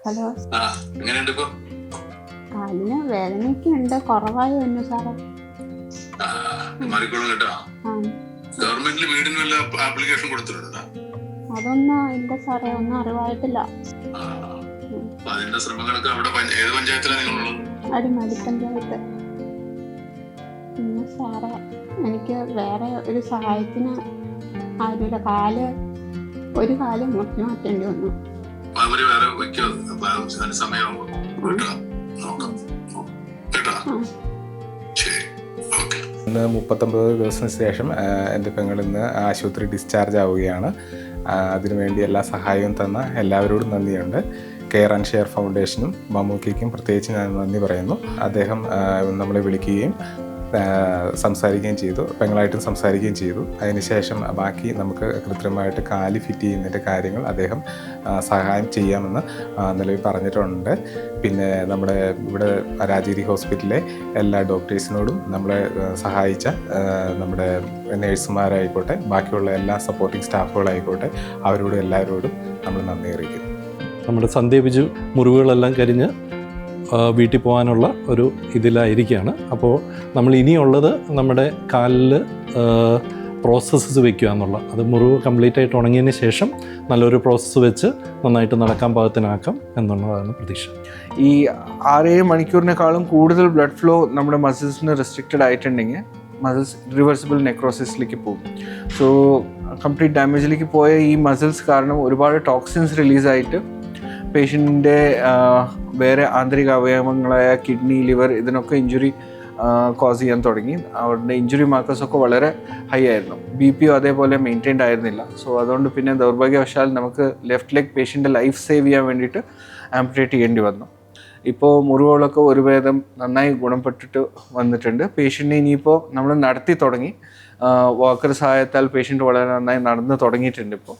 Hello, എങ്ങനെയുണ്ട് ഇപ്പൊ? കാലിന് വേദനയൊക്കെ ഉണ്ട്, കുറവായി വന്നു സാറേ. മാറിക്കോളും കേട്ടോ. ഗവൺമെന്റിൽ വീടിന് വല്ല ആപ്ലിക്കേഷൻ കൊടുത്തിട്ടുണ്ടോ? അതൊന്നും ഇല്ല സാറേ, ഒന്നും അറിവായിട്ടില്ല. അതിന്റെ ശ്രമങ്ങളൊക്കെ അവിടെ ഏത് പഞ്ചായത്തിലാണ് നിങ്ങളുള്ളത്? അടിമാലി പഞ്ചായത്ത്. പിന്നെ സാറേ, എനിക്ക് വേറെ ഒരു സഹായത്തിന് ആരുമില്ല. ഒരു കാല് മുറിഞ്ഞു മാറ്റേണ്ടി വന്നു. അവര് വേറെ വയ്ക്കോ? സമയമാകുമ്പോ നോക്കാം കേട്ടോ. ശരി, ഓക്കെ. ഇന്ന് 39 ദിവസത്തിന് ശേഷം എൻ്റെ പെങ്ങൾ ഇന്ന് ആശുപത്രി ഡിസ്ചാർജ് ആവുകയാണ്. അതിനുവേണ്ടി എല്ലാ സഹായവും തന്ന എല്ലാവരോടും നന്ദിയുണ്ട്. കെയർ ആൻഡ് ഷെയർ ഫൗണ്ടേഷനും മമ്മൂക്കയ്ക്കും പ്രത്യേകിച്ച് ഞാൻ നന്ദി പറയുന്നു. അദ്ദേഹം നമ്മളെ വിളിക്കുകയും സംസാരിക്കുകയും ചെയ്തു, പെങ്ങളായിട്ടും സംസാരിക്കുകയും ചെയ്തു. അതിനുശേഷം ബാക്കി നമുക്ക് കൃത്രിമമായിട്ട് കാല് ഫിറ്റ് ചെയ്യുന്നതിൻ്റെ കാര്യങ്ങൾ അദ്ദേഹം സഹായം ചെയ്യാമെന്ന് നിലവിൽ പറഞ്ഞിട്ടുണ്ട്. പിന്നെ നമ്മുടെ ഇവിടെ രാജഗിരി ഹോസ്പിറ്റലിലെ എല്ലാ ഡോക്ടേഴ്സിനോടും നമ്മളെ സഹായിച്ച നമ്മുടെ നേഴ്സുമാരായിക്കോട്ടെ, ബാക്കിയുള്ള എല്ലാ സപ്പോർട്ടിംഗ് സ്റ്റാഫുകളായിക്കോട്ടെ, അവരോടും എല്ലാവരോടും നമ്മൾ നന്ദി അറിയിക്കുന്നു. നമ്മുടെ സന്ധ്യ മുറിവുകളെല്ലാം കരിഞ്ഞ് വീട്ടിൽ പോകാനുള്ള ഒരു ഇതിലായിരിക്കുകയാണ്. അപ്പോൾ നമ്മൾ ഇനിയുള്ളത് നമ്മുടെ കാലിൽ പ്രോസസ്സസ് വെക്കുക എന്നുള്ള, അത് മുറിവ് കംപ്ലീറ്റ് ആയിട്ട് ഉണങ്ങിയതിന് ശേഷം നല്ലൊരു പ്രോസസ്സ് വെച്ച് നന്നായിട്ട് നടക്കാൻ പാകത്തിനാക്കാം എന്നുള്ളതാണ് പ്രതീക്ഷ. ഈ 6-7 മണിക്കൂറിനേക്കാളും കൂടുതൽ ബ്ലഡ് ഫ്ലോ നമ്മുടെ മസിൽസിന് റെസ്ട്രിക്റ്റഡ് ആയിട്ടുണ്ടെങ്കിൽ മസിൽസ് റിവേഴ്സിബിൾ നെക്രോസിസിലേക്ക് പോകും. സോ കംപ്ലീറ്റ് ഡാമേജിലേക്ക് പോയ ഈ മസിൽസ് കാരണം ഒരുപാട് ടോക്സിൻസ് റിലീസായിട്ട് പേഷ്യൻറ്റിൻ്റെ വേറെ ആന്തരിക അവയവങ്ങളായ കിഡ്നി, ലിവർ ഇതിനൊക്കെ ഇഞ്ചുറി കോസ് ചെയ്യാൻ തുടങ്ങി. അവരുടെ ഇഞ്ചുറി മാർക്കേഴ്സൊക്കെ വളരെ ഹൈ ആയിരുന്നു. BP അതേപോലെ മെയിൻറ്റെയിൻഡ് ആയിരുന്നില്ല. സോ അതുകൊണ്ട് പിന്നെ ദൗർഭാഗ്യവശാൽ നമുക്ക് ലെഫ്റ്റ് ലെഗ് പേഷ്യൻ്റെ ലൈഫ് സേവ് ചെയ്യാൻ വേണ്ടിയിട്ട് ആംപുറ്റേറ്റ് ചെയ്യേണ്ടി വന്നു. ഇപ്പോൾ മുറിവുകളൊക്കെ ഒരുവിധം നന്നായി ഗുണപ്പെട്ടിട്ട് വന്നിട്ടുണ്ട്. പേഷ്യൻറ്റിനെ ഇനിയിപ്പോൾ നമ്മൾ നടത്തി തുടങ്ങി. വാക്കർ സഹായത്താൽ പേഷ്യൻ്റ് വളരെ നന്നായി നടന്ന് തുടങ്ങിയിട്ടുണ്ട്. ഇപ്പോൾ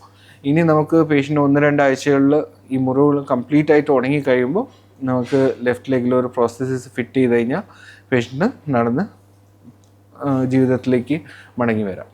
ഇനി നമുക്ക് പേഷ്യൻ്റ് 1-2 ആഴ്ചകളിൽ ഈ മുറിവുകൾ കംപ്ലീറ്റ് ആയിട്ട് ഉണങ്ങി കഴിയുമ്പോൾ നമുക്ക് ലെഫ്റ്റ് ലെഗിലൊരു പ്രോസ്തസിസ് ഫിറ്റ് ചെയ്ത് കഴിഞ്ഞാൽ പേഷ്യൻ്റ് നടന്ന് ജീവിതത്തിലേക്ക് മടങ്ങി വരാം.